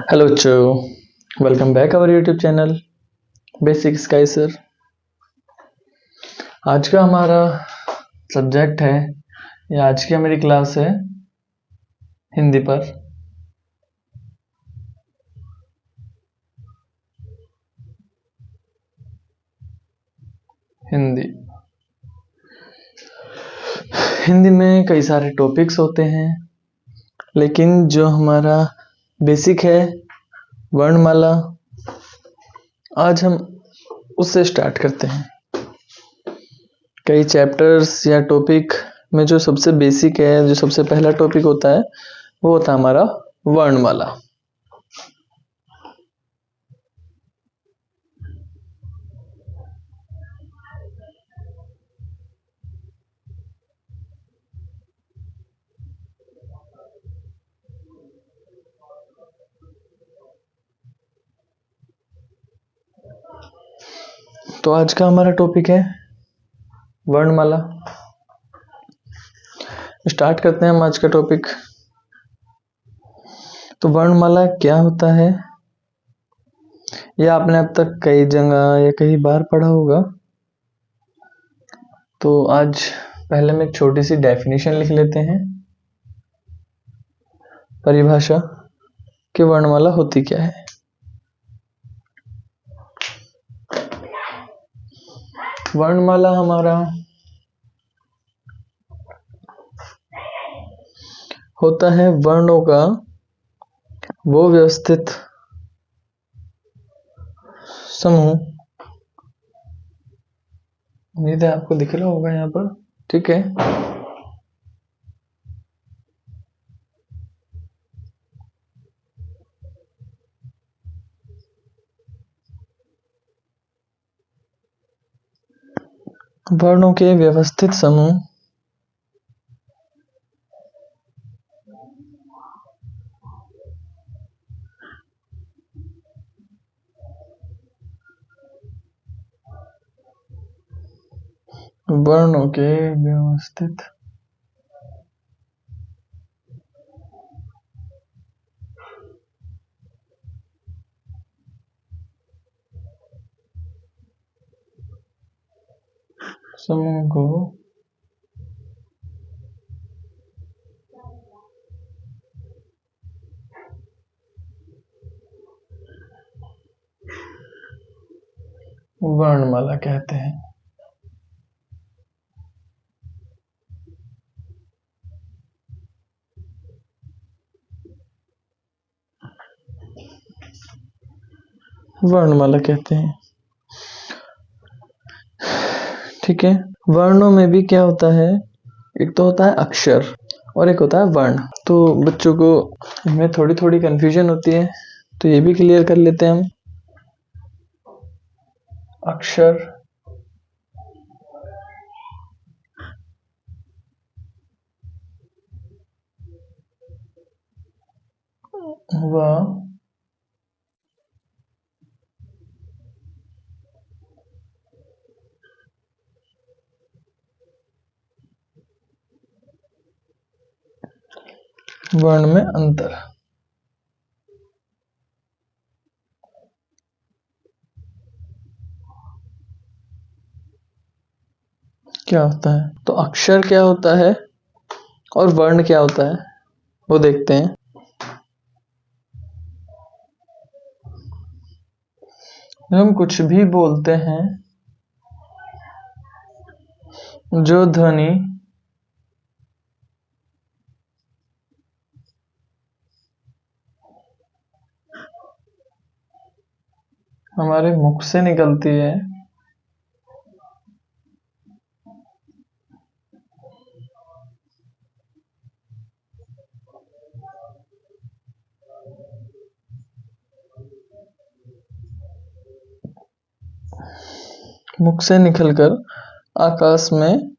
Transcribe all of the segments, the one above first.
Hello बच्चों, welcome back our YouTube channel Basic Sky sir. आज का हमारा सब्जेक्ट है या आज की हमारी क्लास है हिंदी पर। हिंदी हिंदी में कई सारे टॉपिक्स होते हैं, लेकिन जो हमारा बेसिक है वर्णमाला, आज हम उससे स्टार्ट करते हैं। कई चैप्टर्स या टॉपिक में जो सबसे बेसिक है, जो सबसे पहला टॉपिक होता है, वो होता है हमारा वर्णमाला। तो आज का हमारा टॉपिक है वर्णमाला। स्टार्ट करते हैं हम आज का टॉपिक। तो वर्णमाला क्या होता है, यह आपने अब तक कई जगह या कई बार पढ़ा होगा। तो आज पहले में एक छोटी सी डेफिनेशन लिख लेते हैं, परिभाषा कि वर्णमाला होती क्या है। वर्णमाला हमारा होता है वर्णों का वो व्यवस्थित समूह। उम्मीद है आपको दिख रहा होगा यहाँ पर, ठीक है। वर्णों के व्यवस्थित समूह वर्णों के व्यवस्थित समूह को वर्णमाला कहते हैं। वर्णमाला कहते हैं, ठीक है। वर्णों में भी क्या होता है, एक तो होता है अक्षर और एक होता है वर्ण। तो बच्चों को इनमें थोड़ी थोड़ी कंफ्यूजन होती है, तो ये भी क्लियर कर लेते हैं हम। अक्षर व वर्ण में अंतर। क्या होता है, तो अक्षर क्या होता है और वर्ण क्या होता है वो देखते हैं। जब हम कुछ भी बोलते हैं, जो ध्वनि हमारे मुख से निकलती है, मुख से निकलकर आकाश में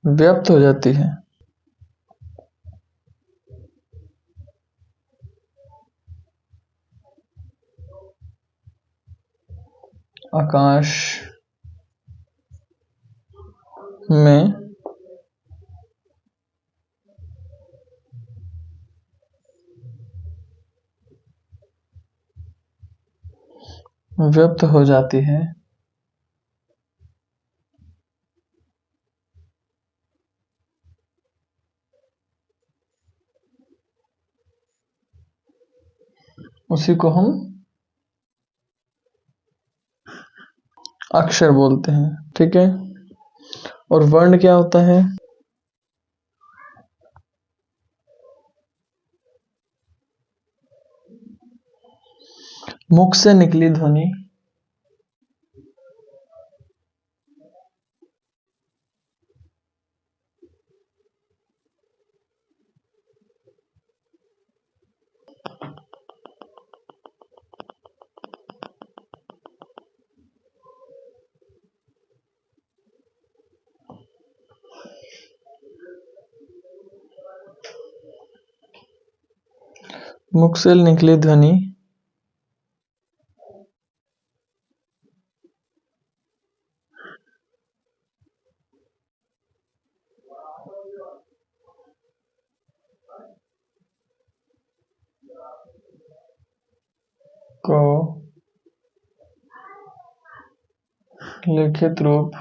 व्यक्त हो जाती है। आकाश में व्यक्त हो जाती है, उसी को हम अक्षर बोलते हैं। ठीक है। और वर्ण क्या होता है? मुख से निकली ध्वनि मुख से निकली ध्वनि को लिखित रूप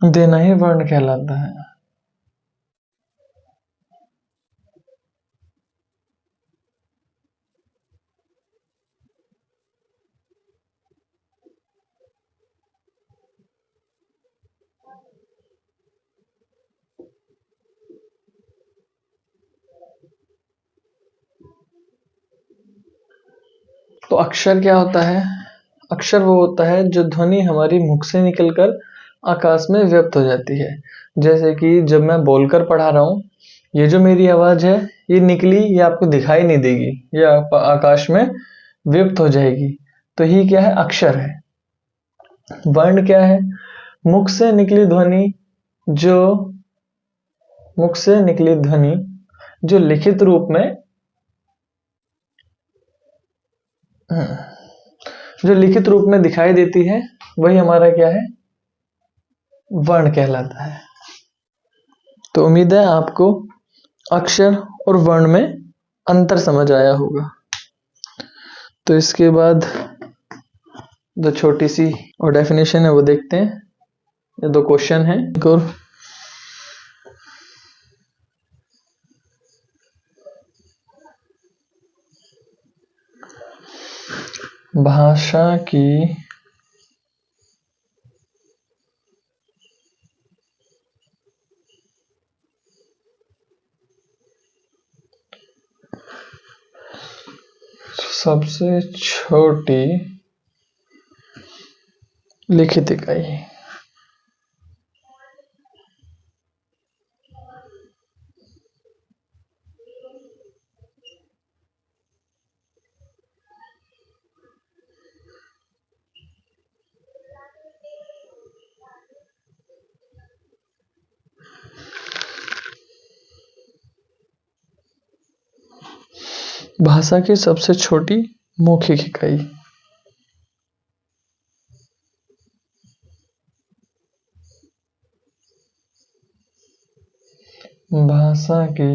देना ही वर्ण कहलाता है। तो अक्षर क्या होता है? अक्षर वो होता है जो ध्वनि हमारी मुख से निकलकर आकाश में व्यक्त हो जाती है। जैसे कि जब मैं बोलकर पढ़ा रहा हूँ, ये जो मेरी आवाज है ये निकली, ये आपको दिखाई नहीं देगी, ये आकाश में व्यक्त हो जाएगी। तो ये क्या है? अक्षर है। वर्ण क्या है? मुख से निकली ध्वनि जो मुख से निकली ध्वनि जो लिखित रूप में जो लिखित रूप में दिखाई देती है, वही हमारा क्या है? वर्ण कहलाता है। तो उम्मीद है आपको अक्षर और वर्ण में अंतर समझ आया होगा। तो इसके बाद जो छोटी सी और डेफिनेशन है वो देखते हैं। ये दो क्वेश्चन है। और भाषा की सबसे छोटी लिखित इकाई। भाषा की सबसे छोटी मौखिक इकाई। भाषा की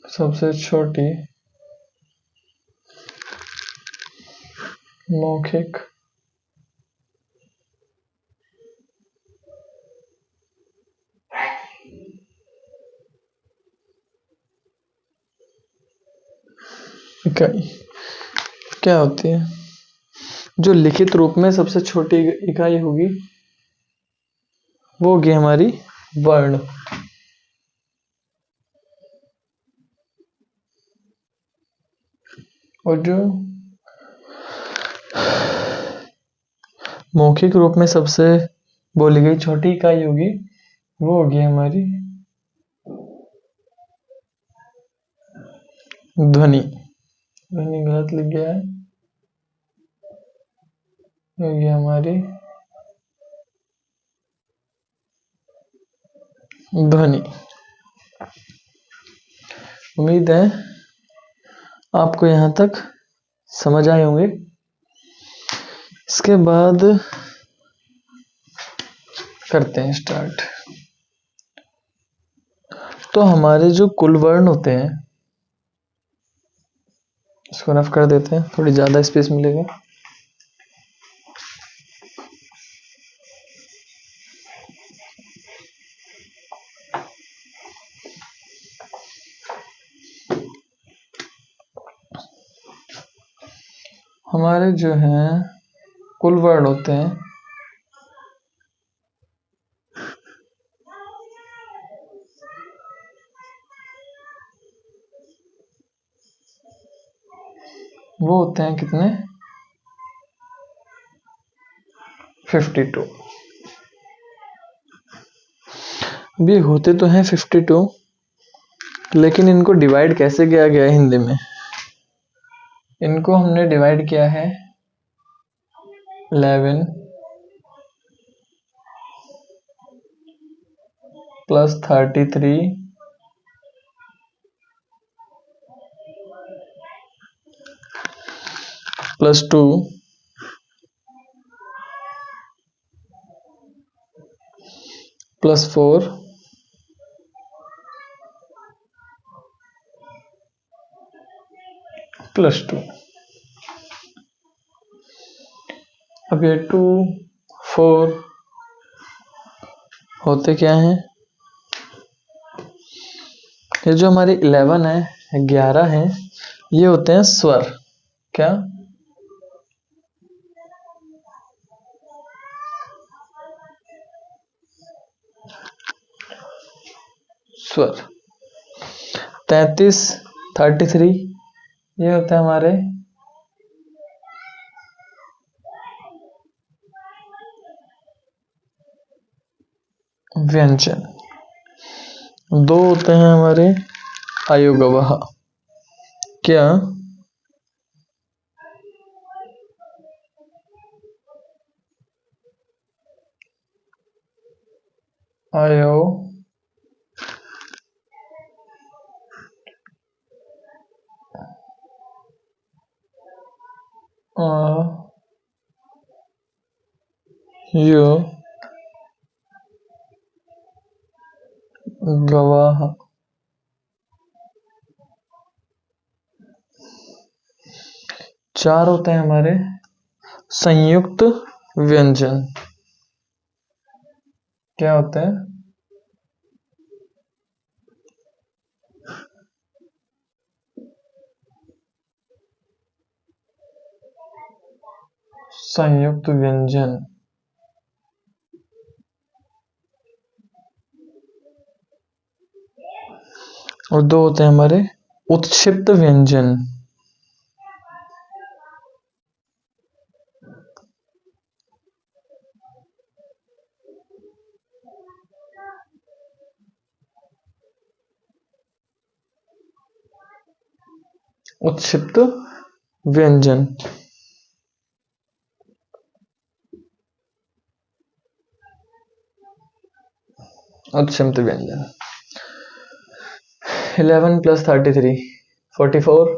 सबसे छोटी मौखिक इकाई क्या होती है? जो लिखित रूप में सबसे छोटी इकाई होगी वो होगी हमारी वर्ण। और जो मौखिक रूप में सबसे बोली गई छोटी इकाई होगी वो होगी हमारी ध्वनि। ध्वनि गलत लिख गया है, होगी हमारी ध्वनि। उम्मीद है आपको यहाँ तक समझ आए होंगे। इसके बाद करते हैं स्टार्ट। तो हमारे जो कुल वर्ण होते हैं, इसको रफ कर देते हैं, थोड़ी ज्यादा स्पेस मिलेगा। हमारे जो हैं कुल वर्ण होते हैं, वो होते हैं कितने? 52। ये होते तो हैं 52, लेकिन इनको डिवाइड कैसे किया गया है हिंदी में? इनको हमने डिवाइड किया है 11 प्लस 33 प्लस 2 प्लस 4 प्लस 2। अब ये 2 4 होते क्या हैं? ये जो हमारे 11 है, 11 है, ये होते हैं स्वर। क्या? स्वर। 33 33 ये होते हैं हमारे व्यंजन। 2 होते हैं हमारे अयोगवः। क्या? अयो यो गवाह। 4 होते हैं हमारे संयुक्त व्यंजन। क्या होते हैं? संयुक्त व्यंजन। और 2 होते हैं हमारे उत्क्षिप्त व्यंजन। उत्क्षिप्त व्यंजन। उत्क्षिप्त व्यंजन। 11 प्लस 33 44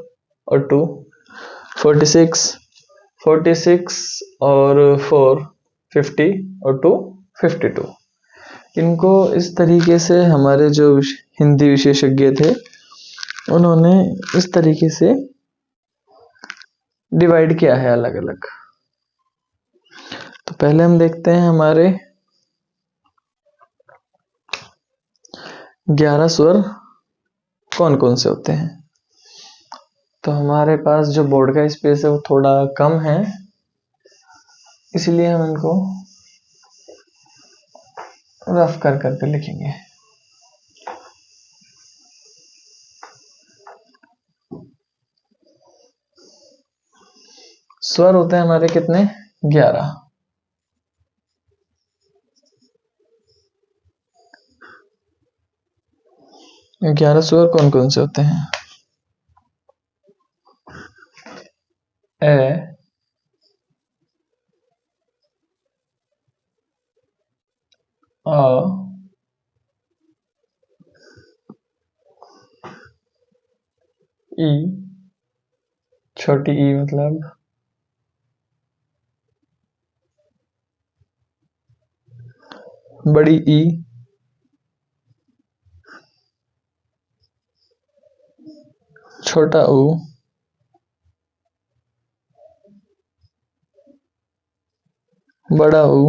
और 2 46 46 और 4 50 और 2 52। इनको इस तरीके से हमारे जो हिंदी विशेषज्ञ थे, उन्होंने इस तरीके से डिवाइड किया है अलग अलग। तो पहले हम देखते हैं हमारे 11 स्वर कौन कौन से होते हैं। तो हमारे पास जो बोर्ड का स्पेस है वो थोड़ा कम है, इसलिए हम इनको रफ कर करके लिखेंगे। स्वर होते हैं हमारे कितने? 11। 11 स्वर कौन कौन से होते हैं? ए, आ, ई, छोटी ई मतलब, बड़ी ई, छोटा ऊ, बड़ा ऊ,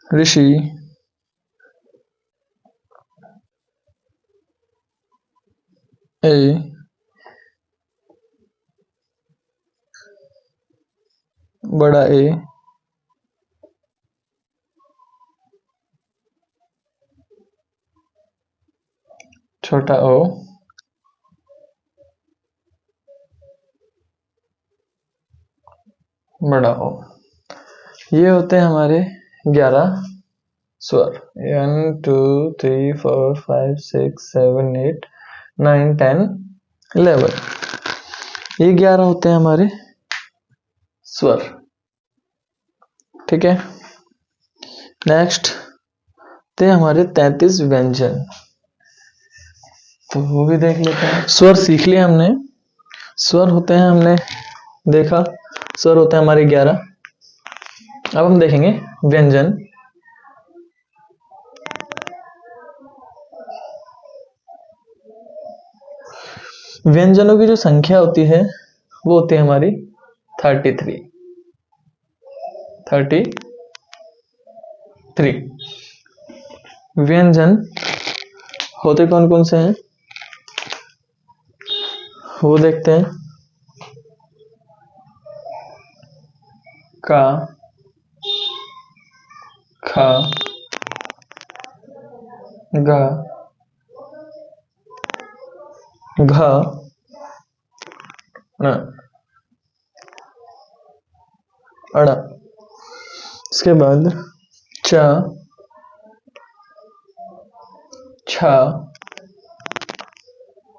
ऋषि, ए, बड़ा ए, छोटा ओ, बड़ा ओ। ये होते हैं हमारे 11 स्वर। 1 2 3 4 5 6 7 8 9 10 11। ये 11 होते हैं हमारे स्वर। ठीक है। नेक्स्ट थे हमारे 33 व्यंजन, तो वो भी देख लेते हैं। स्वर सीख लिया हमने। स्वर होते हैं, हमने देखा स्वर होते हैं हमारे 11। अब हम देखेंगे व्यंजन। व्यंजनों की जो संख्या होती है वो होती है हमारी 33। व्यंजन होते कौन कौन से हैं वो देखते हैं। का, खा, गा, घा, ण, अड़ा। इसके बाद चा, छा,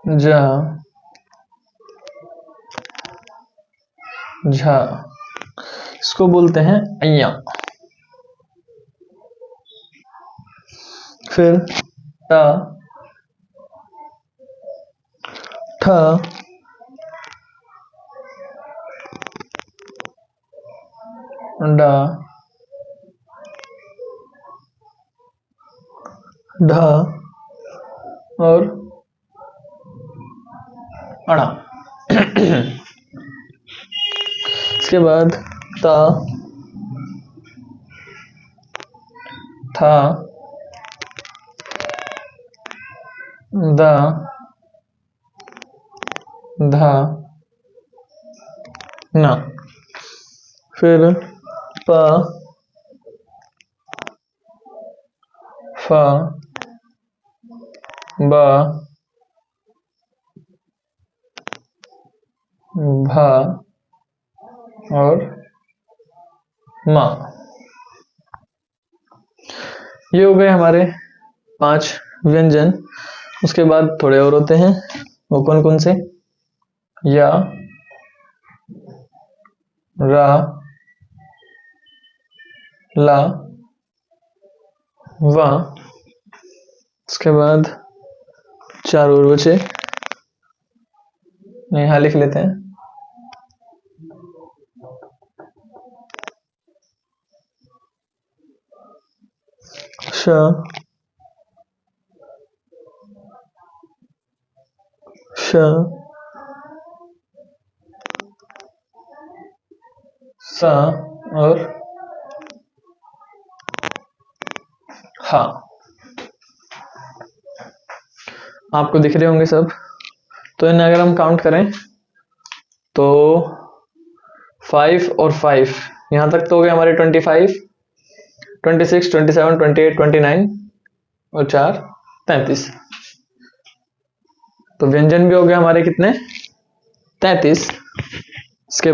जा, झा। इसको बोलते हैं अय्या। फिर टा, ठा, डा, ढा और अड़ा। इसके बाद ता, था, दा, धा, ना। फिर पा, फा, बा, भा और मा। ये हो गए हमारे 5 व्यंजन। उसके बाद थोड़े और होते हैं, वो कौन कौन से? या, रा, ला, वा। उसके बाद 4 और बचे, यहाँ लिख लेते हैं। श, श, सा और हा। आपको दिख रहे होंगे सब। तो इन्हें अगर हम काउंट करें तो 5 और 5 यहां तक तो हो गए हमारे 25, 26, 27, 28, 29 और 4 33। तो व्यंजन भी हो गए हमारे कितने? 33। इसके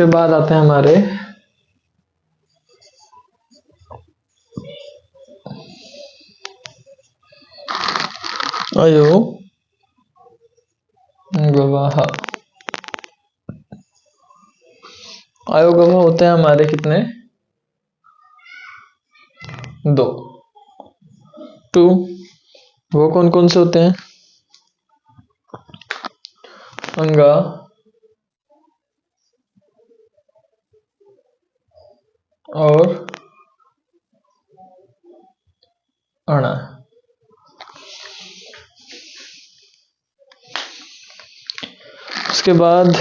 बाद आते हैं हमारे अयो गवाह। अयो गवाह होते हैं हमारे कितने? 2। वो कौन कौन से होते हैं? अंगा, और अणा। उसके बाद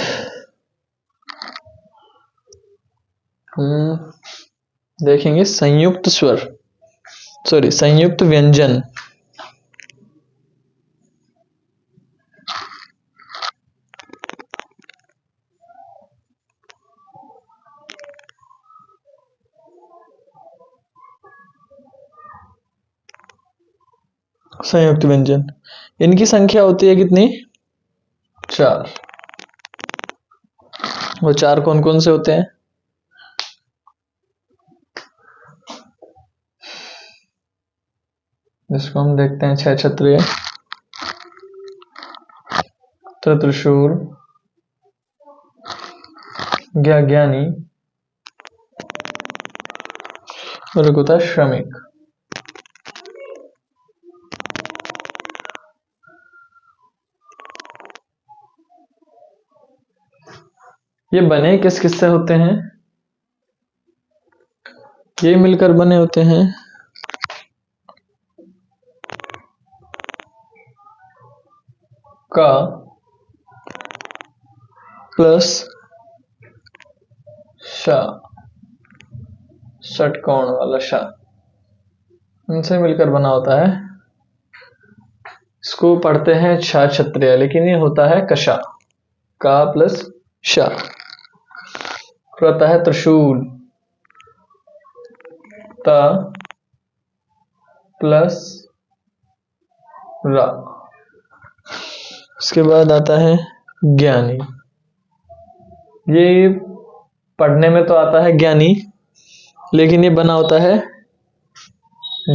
हम देखेंगे संयुक्त स्वर, सॉरी संयुक्त व्यंजन। संयुक्त व्यंजन, इनकी संख्या होती है कितनी? 4। वो 4 कौन कौन से होते हैं? जिसको हम देखते हैं 6 क्षत्रिय, त्रिशूल, ज्ञानी और एक होता है श्रमिक। ये बने किस किस से होते हैं? ये मिलकर बने होते हैं का प्लस शा, षटकोण वाला शा, इनसे मिलकर बना होता है। इसको पढ़ते हैं 6 क्षत्रिय, लेकिन ये होता है कशा, का प्लस शा। आता है त्रिशूल, ता प्लस रा। उसके बाद आता है ज्ञानी। ये पढ़ने में तो आता है ज्ञानी, लेकिन ये बना होता है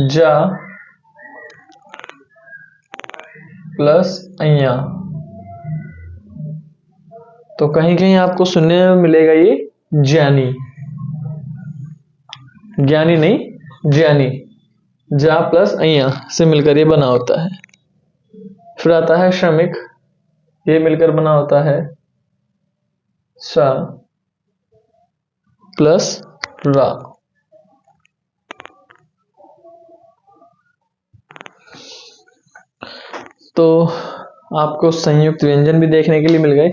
जा प्लस अय्या। तो कहीं कहीं आपको सुनने में मिलेगा ये ज्ञानी, ज्ञानी नहीं ज्ञानी, जा प्लस अय्या से मिलकर ये बना होता है। फिर आता है श्रमिक, ये मिलकर बना होता है सा प्लस रा। तो आपको संयुक्त व्यंजन भी देखने के लिए मिल गए।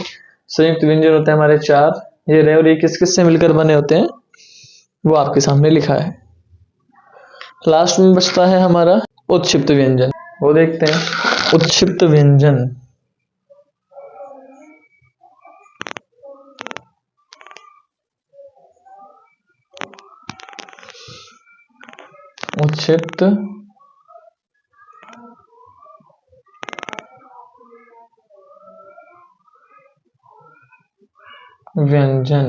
संयुक्त व्यंजन होते हैं हमारे 4, ये रहे, और ये किस किस से मिलकर बने होते हैं वो आपके सामने लिखा है। लास्ट में बचता है हमारा उत्क्षिप्त व्यंजन, वो देखते हैं। उत्क्षिप्त व्यंजन, उत्क्षिप्त व्यंजन,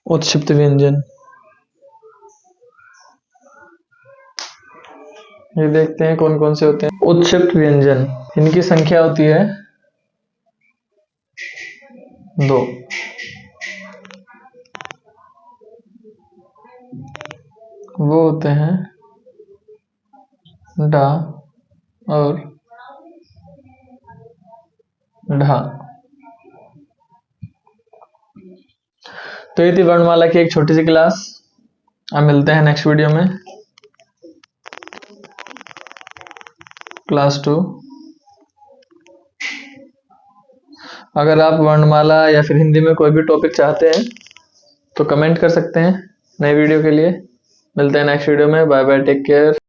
उत्क्षिप्त व्यंजन ये देखते हैं कौन कौन से होते हैं। उत्क्षिप्त व्यंजन, इनकी संख्या होती है 2। वो होते हैं डा और ढा। तो ये थी वर्णमाला की एक छोटी सी क्लास। अब मिलते हैं नेक्स्ट वीडियो में, क्लास 2। अगर आप वर्णमाला या फिर हिंदी में कोई भी टॉपिक चाहते हैं तो कमेंट कर सकते हैं नए वीडियो के लिए। मिलते हैं नेक्स्ट वीडियो में। Bye bye, take care.